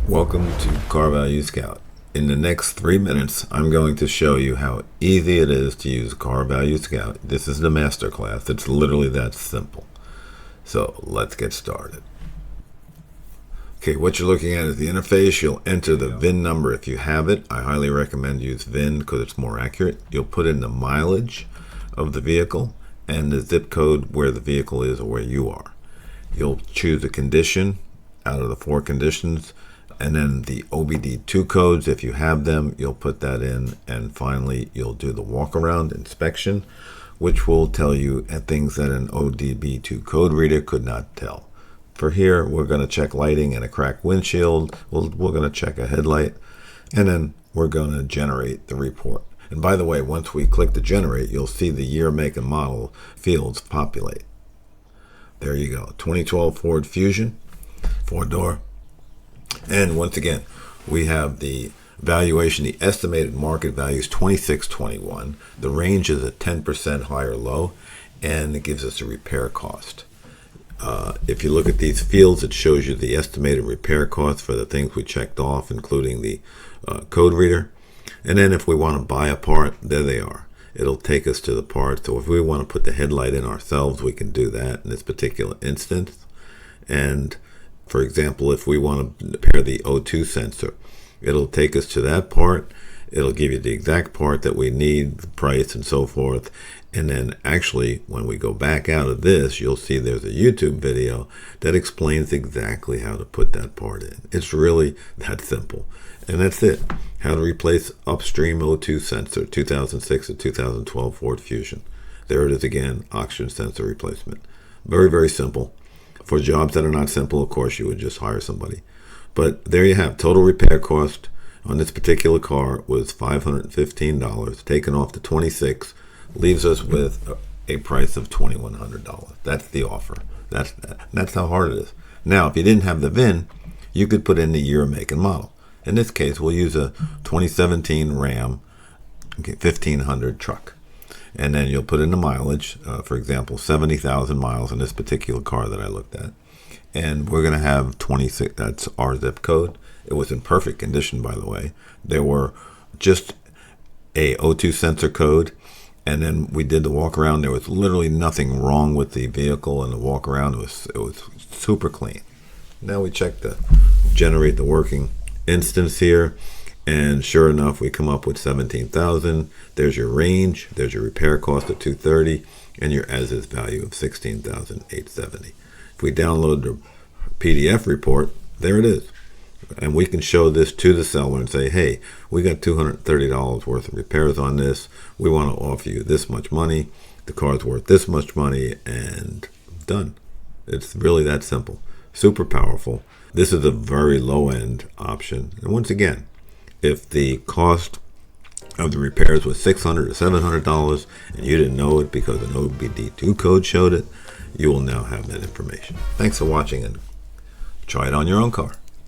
Welcome to Car Value Scout. In the next 3 minutes, I'm going to show you how easy it is to use Car Value Scout. This is the master class. It's literally that simple. So let's get started. Okay, what you're looking at is the interface. You'll enter the VIN number if you have it. I highly recommend use VIN because it's more accurate. You'll put in the mileage of the vehicle and the zip code where the vehicle is or where you are. You'll choose a condition out of the 4 conditions, and then the OBD2 codes, if you have them, you'll put that in, and finally you'll do the walk-around inspection, which will tell you things that an OBD2 code reader could not tell. For here, we're going to check lighting and a cracked windshield. We're going to check a headlight, and then we're going to generate the report. And by the way, once we click to generate, you'll see the year, make, and model fields populate. There you go. 2012 Ford Fusion, 4-door. And once again, we have the valuation. The estimated market value is $26.21. The range is a 10% high or low, and it gives us a repair cost. If you look at these fields, it shows you the estimated repair cost for the things we checked off, including the code reader. And then if we want to buy a part, there they are. It'll take us to the part. So if we want to put the headlight in ourselves, we can do that in this particular instance. And for example, if we want to pair the O2 sensor, it'll take us to that part. It'll give you the exact part that we need, the price, and so forth. And then actually, when we go back out of this, you'll see there's a YouTube video that explains exactly how to put that part in. It's really that simple. And that's it. How to replace upstream O2 sensor, 2006 to 2012 Ford Fusion. There it is again, oxygen sensor replacement. Very, very simple. For jobs that are not simple, of course, you would just hire somebody. But there you have. Total repair cost on this particular car was $515. Taken off the $26 leaves us with a price of $2,100. That's the offer. That's how hard it is. Now, if you didn't have the VIN, you could put in the year, make, and model. In this case, we'll use a 2017 Ram 1500 truck. And then you'll put in the mileage, for example, 70,000 miles in this particular car that I looked at. And we're going to have 26, that's our zip code. It was in perfect condition, by the way. There were just a O2 sensor code. And then we did the walk around. There was literally nothing wrong with the vehicle, and the walk around it was super clean. Now we check to generate the working instance here. And sure enough, we come up with 17,000. There's your range. There's your repair cost of $230, and your as-is value of $16,870. If we download the PDF report, there it is. And we can show this to the seller and say, hey, we got $230 worth of repairs on this. We want to offer you this much money. The car's worth this much money, and done. It's really that simple. Super powerful. This is a very low-end option. And once again, if the cost of the repairs was $600 or $700 and you didn't know it because an OBD2 code showed it, you will now have that information. Thanks for watching, and try it on your own car.